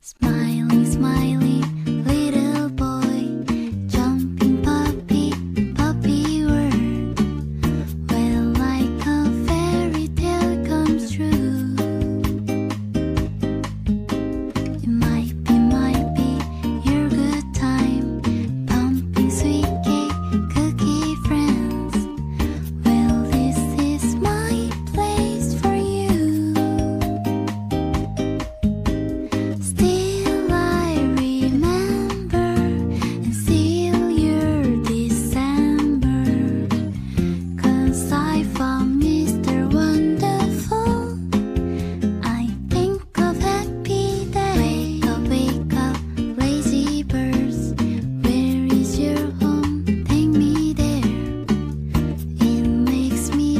Smiley, smiley, little boy, jumping puppy, puppy world, well like a fairy tale comes true. It might be your good time, pumping sweet cake, cookie friends, well this is my place for you. Still I remember and still your December, 'cause I found Mr. Wonderful. I think of happy day. Wake up, lazy birds. Where is your home? Take me there. It makes me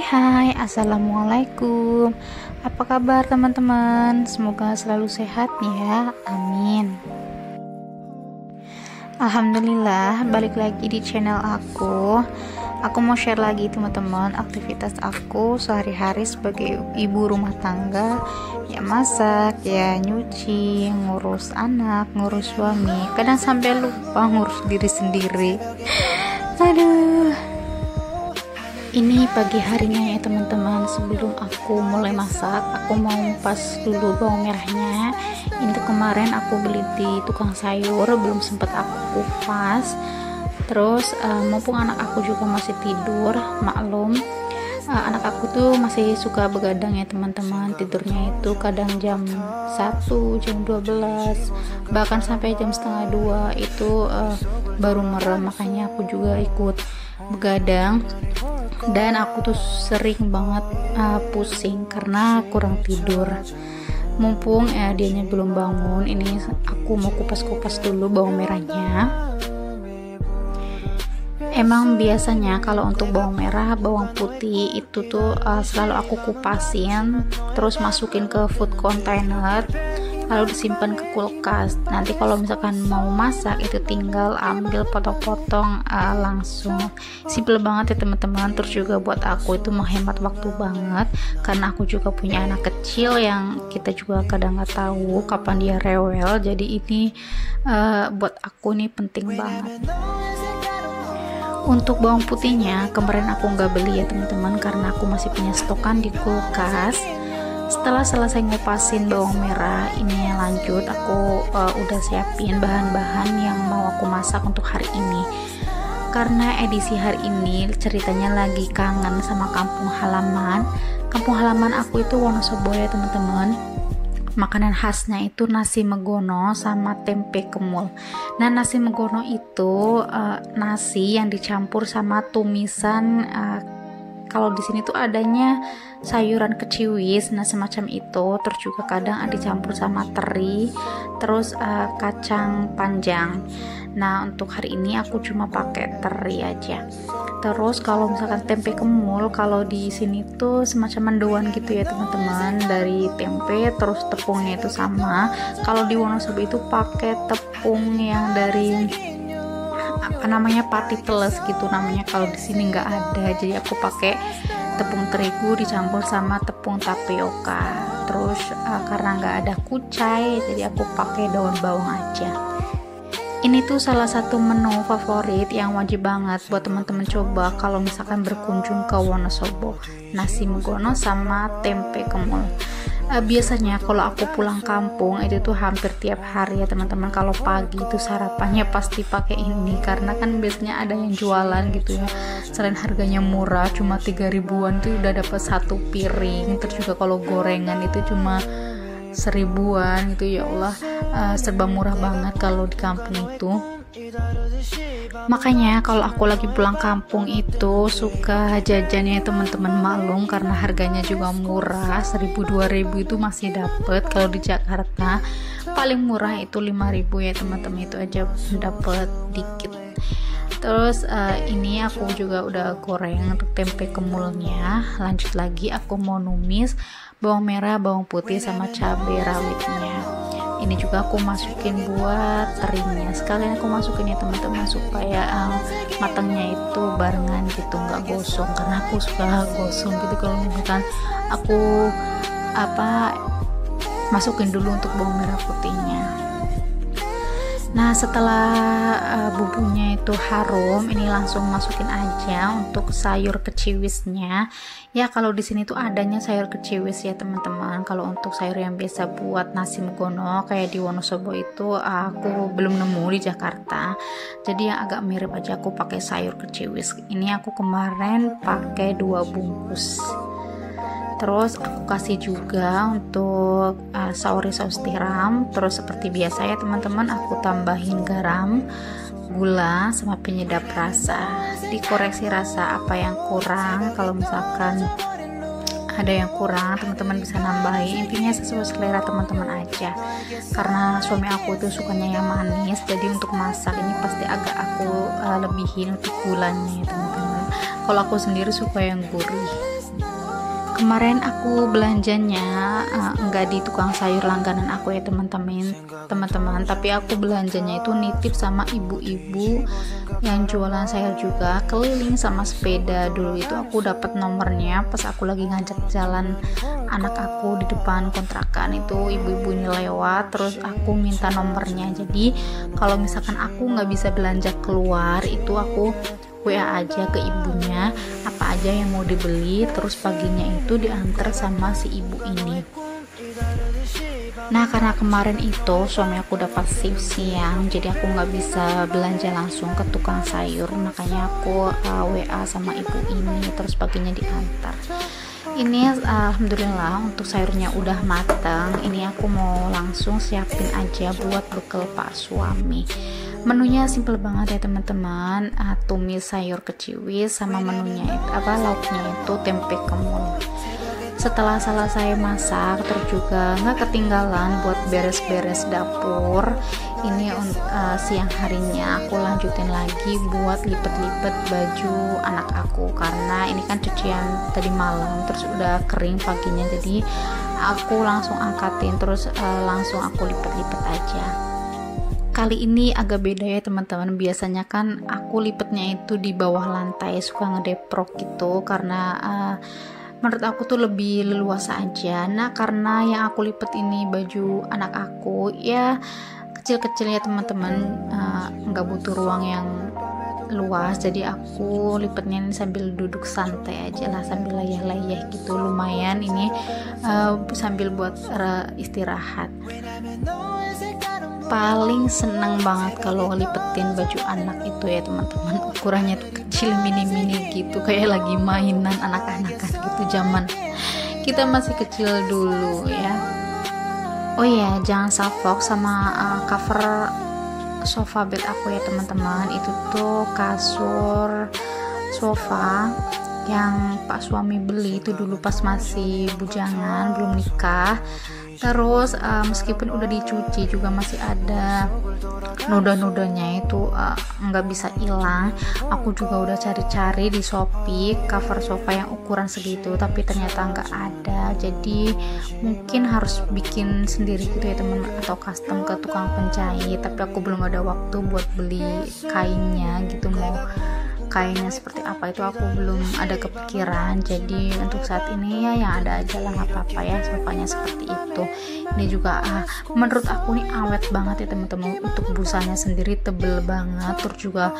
Hai, assalamualaikum. Apa kabar teman-teman? Semoga selalu sehat ya, amin. Alhamdulillah, balik lagi di channel aku. Aku mau share lagi teman-teman aktivitas aku sehari-hari sebagai ibu rumah tangga. Ya masak, ya nyuci, ngurus anak, ngurus suami. Kadang sampai lupa ngurus diri sendiri. Aduh. Ini pagi harinya ya teman-teman. Sebelum aku mulai masak, aku mau ngupas dulu bawang merahnya. Ini tuh kemarin aku beli di tukang sayur, belum sempat aku kupas. Terus mumpung anak aku juga masih tidur, maklum, anak aku tuh masih suka begadang ya teman-teman. Tidurnya itu kadang jam 1, jam 12, bahkan sampai jam setengah 2 itu baru merem. Makanya aku juga ikut begadang. Dan aku tuh sering banget pusing karena kurang tidur. Mumpung dianya belum bangun, ini aku mau kupas-kupas dulu bawang merahnya. Emang biasanya kalau untuk bawang merah, bawang putih itu tuh selalu aku kupasin, terus masukin ke food container, lalu disimpan ke kulkas. Nanti kalau misalkan mau masak itu tinggal ambil potong-potong langsung. Simple banget ya teman-teman. Terus juga buat aku itu menghemat waktu banget, karena aku juga punya anak kecil yang kita juga kadang nggak tahu kapan dia rewel. Jadi ini buat aku nih penting banget. Untuk bawang putihnya kemarin aku nggak beli ya teman-teman, karena aku masih punya stokan di kulkas. Setelah selesai ngupasin bawang merah, ini lanjut aku udah siapin bahan-bahan yang mau aku masak untuk hari ini. Karena edisi hari ini ceritanya lagi kangen sama kampung halaman. Kampung halaman aku itu Wonosobo ya teman-teman. Makanan khasnya itu nasi megono sama tempe kemul. Nah, nasi megono itu nasi yang dicampur sama tumisan. Kalau di sini tuh adanya sayuran keciwis, nah semacam itu. Terus juga kadang ada dicampur sama teri, terus kacang panjang. Nah, untuk hari ini aku cuma pakai teri aja. Terus kalau misalkan tempe kemul, kalau di sini tuh semacam mendoan gitu ya teman-teman, dari tempe, terus tepungnya itu sama. Kalau di Wonosobo itu pakai tepung yang dari apa namanya, pati teles gitu namanya. Kalau di sini nggak ada, jadi aku pakai tepung terigu dicampur sama tepung tapioka. Terus karena nggak ada kucai, jadi aku pakai daun bawang aja. Ini tuh salah satu menu favorit yang wajib banget buat teman-teman coba kalau misalkan berkunjung ke Wonosobo. Nasi megono sama tempe kemul. Biasanya kalau aku pulang kampung itu tuh hampir tiap hari ya teman-teman. Kalau pagi itu sarapannya pasti pakai ini, karena kan biasanya ada yang jualan gitu ya. Selain harganya murah, cuma 3 ribuan tuh udah dapat satu piring. Terus juga kalau gorengan itu cuma 1000-an gitu. Ya Allah, serba murah banget kalau di kampung itu. Makanya kalau aku lagi pulang kampung itu suka jajannya teman-teman, maklum, karena harganya juga murah. 1000-2000 itu masih dapet. Kalau di Jakarta paling murah itu 5000 ya teman-teman, itu aja dapet dikit. Terus ini aku juga udah goreng untuk tempe kemulnya. Lanjut lagi aku mau numis bawang merah, bawang putih sama cabai rawitnya. Ini juga aku masukin buat terinya, sekalian aku masukin ya teman-teman supaya matangnya itu barengan gitu, nggak gosong, karena aku suka gosong gitu kalau misalkan aku masukin dulu untuk bawang merah putihnya. Nah setelah bumbunya itu harum, ini langsung masukin aja untuk sayur keciwisnya. Ya kalau di sini tuh adanya sayur keciwis ya teman-teman. Kalau untuk sayur yang biasa buat nasi megono kayak di Wonosobo itu aku belum nemu di Jakarta. Jadi yang agak mirip aja aku pakai sayur keciwis. Ini aku kemarin pakai 2 bungkus. Terus aku kasih juga untuk saus tiram. Terus seperti biasa ya teman-teman, aku tambahin garam, gula, sama penyedap rasa. Dikoreksi rasa apa yang kurang. Kalau misalkan ada yang kurang, teman-teman bisa nambahin. Intinya sesuai selera teman-teman aja. Karena suami aku itu sukanya yang manis, jadi untuk masak ini pasti agak aku lebihin untuk gulanya ya teman-teman. Kalau aku sendiri suka yang gurih. Kemarin aku belanjanya enggak di tukang sayur langganan aku ya teman-teman, tapi aku belanjanya itu nitip sama ibu-ibu yang jualan sayur juga, keliling sama sepeda. Dulu itu aku dapat nomornya pas aku lagi ngajak jalan anak aku di depan kontrakan, itu ibu-ibu ini lewat, terus aku minta nomornya. Jadi kalau misalkan aku nggak bisa belanja keluar, itu aku WA aja ke ibunya apa aja yang mau dibeli, terus paginya itu diantar sama si ibu ini. Nah karena kemarin itu suami aku dapat shift siang, jadi aku nggak bisa belanja langsung ke tukang sayur, makanya aku WA sama ibu ini, terus paginya diantar. Ini alhamdulillah untuk sayurnya udah matang. Ini aku mau langsung siapin aja buat bekal pak suami. Menunya simple banget ya teman-teman, tumis sayur keciwis sama menunya itu lauknya itu tempe kemul. Setelah selesai masak, terus juga nggak ketinggalan buat beres-beres dapur. Ini siang harinya aku lanjutin lagi buat lipet-lipet baju anak aku, karena ini kan cucian tadi malam terus udah kering paginya, jadi aku langsung angkatin terus langsung aku lipet-lipet aja. Kali ini agak beda ya teman-teman, biasanya kan aku lipetnya itu di bawah lantai, suka ngedeprok gitu karena menurut aku tuh lebih leluasa aja. Nah karena yang aku lipet ini baju anak aku ya kecil-kecil ya teman-teman, nggak butuh ruang yang luas, jadi aku lipetnya ini sambil duduk santai aja lah, sambil layah-layah gitu, lumayan ini sambil buat istirahat. Paling seneng banget kalau lipetin baju anak itu ya teman-teman, ukurannya tuh kecil mini-mini gitu, kayak lagi mainan anak-anakan gitu zaman kita masih kecil dulu ya. Oh iya, jangan salfok sama cover sofa bed aku ya teman-teman. Itu tuh kasur sofa yang pak suami beli itu dulu pas masih bujangan, belum nikah. Terus meskipun udah dicuci juga masih ada noda-nodanya itu nggak bisa hilang. Aku juga udah cari-cari di Shopee cover sofa yang ukuran segitu, tapi ternyata nggak ada. Jadi mungkin harus bikin sendiri gitu ya teman, atau custom ke tukang penjahit. Tapi aku belum ada waktu buat beli kainnya gitu, mau kainnya seperti apa itu aku belum ada kepikiran. Jadi untuk saat ini ya yang ada aja lah, nggak apa-apa ya sofanya seperti itu. Ini juga menurut aku nih awet banget ya teman-teman, untuk busanya sendiri tebel banget. Terus juga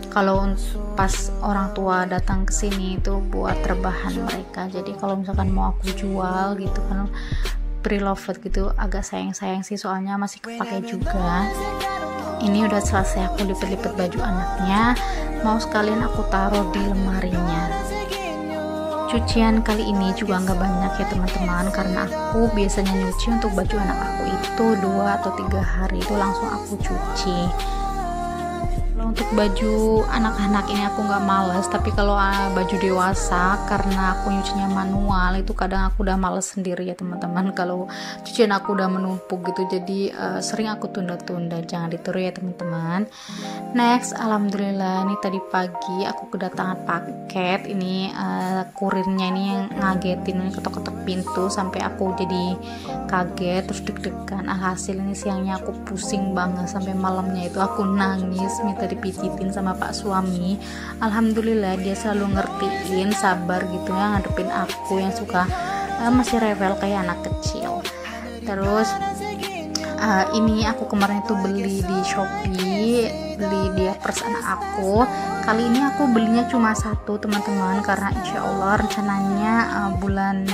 kalau pas orang tua datang ke sini itu buat rebahan mereka. Jadi kalau misalkan mau aku jual gitu kan, pre-loved gitu, agak sayang-sayang sih soalnya masih kepake juga. Ini udah selesai aku lipet-lipet baju anaknya, mau sekalian aku taruh di lemarinya. Cucian kali ini juga nggak banyak ya teman-teman, karena aku biasanya nyuci untuk baju anak aku itu 2 atau 3 hari itu langsung aku cuci. untuk baju anak-anak ini aku nggak males, tapi kalau baju dewasa karena aku nyucinya manual itu kadang aku udah males sendiri ya teman-teman. Kalau cucian aku udah menumpuk gitu, jadi sering aku tunda-tunda, jangan ditiru ya teman-teman. Next, alhamdulillah nih tadi pagi aku kedatangan paket ini, kurirnya ini yang ngagetin, ini ketok-ketok pintu sampai aku jadi kaget terus deg-degan. Hasil ini siangnya aku pusing banget sampai malamnya itu aku nangis minta dipijitin sama pak suami. Alhamdulillah dia selalu ngertiin, sabar gitu ya ngadepin aku yang suka masih rewel kayak anak kecil. Terus ini aku kemarin itu beli di Shopee, beli dia pers anak aku. Kali ini aku belinya cuma satu teman-teman, karena insya Allah rencananya bulan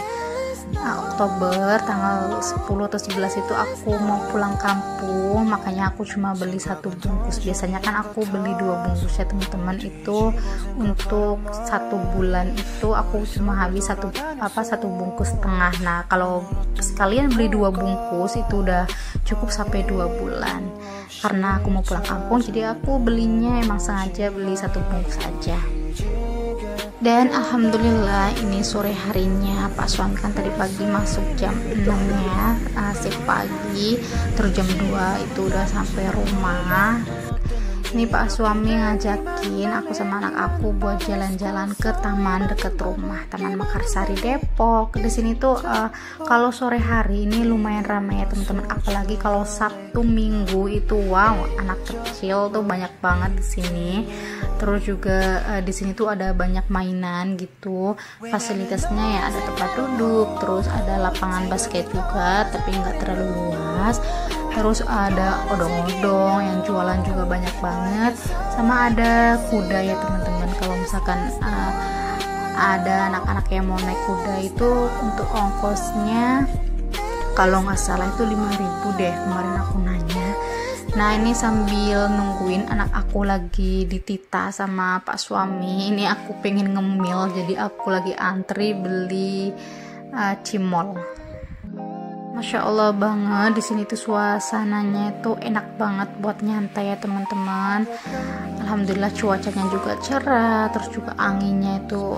Oktober tanggal 10 atau 11 itu aku mau pulang kampung, makanya aku cuma beli satu bungkus. Biasanya kan aku beli 2 bungkus ya teman-teman, itu untuk 1 bulan itu aku cuma habis satu bungkus setengah. Nah kalau sekalian beli 2 bungkus itu udah cukup sampai 2 bulan. Karena aku mau pulang kampung jadi aku belinya emang sengaja beli 1 bungkus aja. Dan alhamdulillah ini sore harinya Pak suami kan tadi pagi masuk jam 6 ya, shift pagi, terus jam 2 itu udah sampai rumah. Ini Pak suami ngajakin aku sama anak aku buat jalan-jalan ke taman deket rumah, Taman Mekarsari Depok. Di sini tuh kalau sore hari ini lumayan ramai ya teman-teman, apalagi kalau Sabtu Minggu itu wow, anak kecil tuh banyak banget di sini. Terus juga di sini tuh ada banyak mainan gitu, fasilitasnya ya ada tempat duduk, terus ada lapangan basket juga tapi nggak terlalu luas. Terus ada odong-odong yang jualan juga banyak banget, sama ada kuda ya teman-teman. Kalau misalkan ada anak-anak yang mau naik kuda itu untuk ongkosnya kalau nggak salah itu 5.000 deh kemarin aku nanya. Nah ini sambil nungguin anak aku lagi ditita sama pak suami, ini aku pengen ngemil jadi aku lagi antri beli cimol. Masya Allah banget di sini tuh suasananya itu enak banget buat nyantai ya teman-teman. Alhamdulillah cuacanya juga cerah, terus juga anginnya itu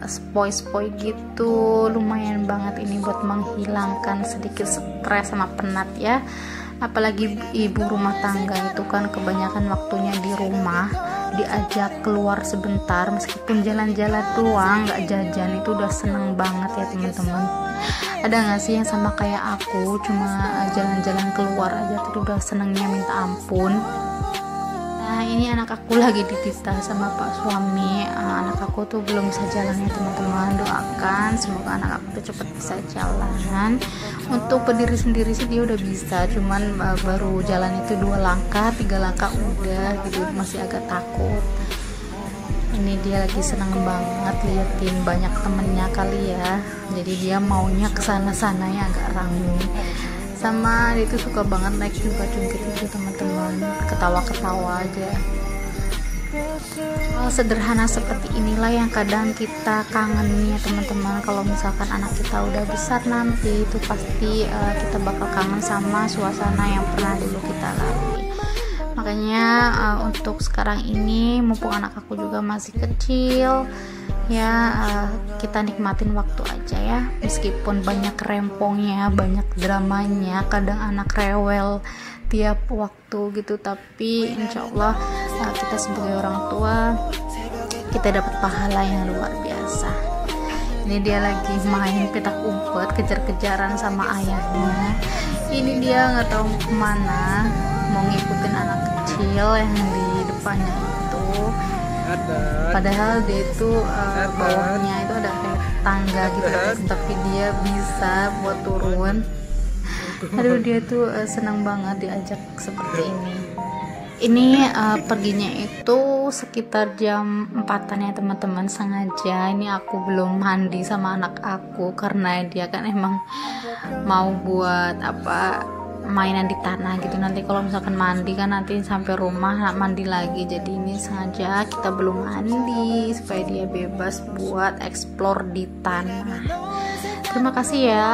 spoi-spoi gitu, lumayan banget ini buat menghilangkan sedikit stres sama penat ya. Apalagi ibu rumah tangga itu kan kebanyakan waktunya di rumah, diajak keluar sebentar meskipun jalan-jalan doang nggak jajan itu udah seneng banget ya teman-teman. Ada nggak sih yang sama kayak aku, cuma jalan-jalan keluar aja tuh udah senengnya minta ampun. Nah ini anak aku lagi dititah sama pak suami. Anak aku tuh belum bisa jalan ya teman-teman, doakan semoga anak aku tuh cepet bisa jalan. Untuk berdiri sendiri sih dia udah bisa, cuman baru jalan itu 2 langkah 3 langkah udah gitu, masih agak takut. Ini dia lagi senang banget liatin banyak temennya kali ya, jadi dia maunya kesana-sana ya agak rame. Sama dia tuh suka banget naik juga jungkit itu teman-teman, ketawa-ketawa aja. Hal sederhana seperti inilah yang kadang kita kangen ya teman-teman. Kalau misalkan anak kita udah besar nanti itu pasti kita bakal kangen sama suasana yang pernah dulu kita lalui. Makanya untuk sekarang ini mumpung anak aku juga masih kecil ya, kita nikmatin waktu aja ya, meskipun banyak rempongnya, banyak dramanya, kadang anak rewel tiap waktu gitu, tapi insya Allah kita sebagai orang tua kita dapat pahala yang luar biasa. Ini dia lagi main petak umpet, kejar-kejaran sama ayahnya. Ini dia nggak tahu kemana, mau ngikutin anak kecil yang di depannya itu. Padahal dia itu bawahnya itu ada kayak tangga gitu, tapi dia bisa buat turun. Aduh dia tuh senang banget diajak seperti ini. Ini perginya itu sekitar jam 4-an ya teman-teman, sengaja ini aku belum mandi sama anak aku karena dia kan emang mau buat mainan di tanah gitu. Nanti kalau misalkan mandi kan nanti sampai rumah mandi lagi, jadi ini sengaja kita belum mandi supaya dia bebas buat explore di tanah. Terima kasih ya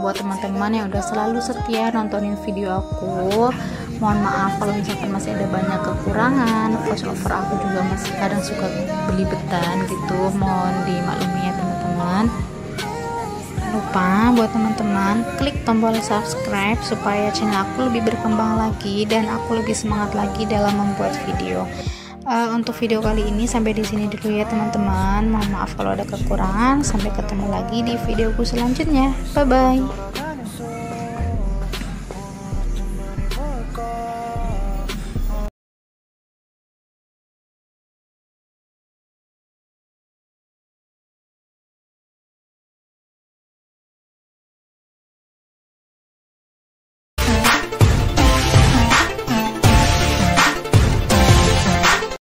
buat teman-teman yang udah selalu setia nontonin video aku. Mohon maaf kalau misalkan masih ada banyak kekurangan. Voice over aku juga masih kadang suka belibetan gitu, mohon dimaklumi ya teman-teman. Lupa buat teman-teman klik tombol subscribe supaya channel aku lebih berkembang lagi dan aku lebih semangat lagi dalam membuat video. Untuk video kali ini sampai di sini dulu ya teman-teman. Mohon maaf kalau ada kekurangan. Sampai ketemu lagi di videoku selanjutnya. Bye bye.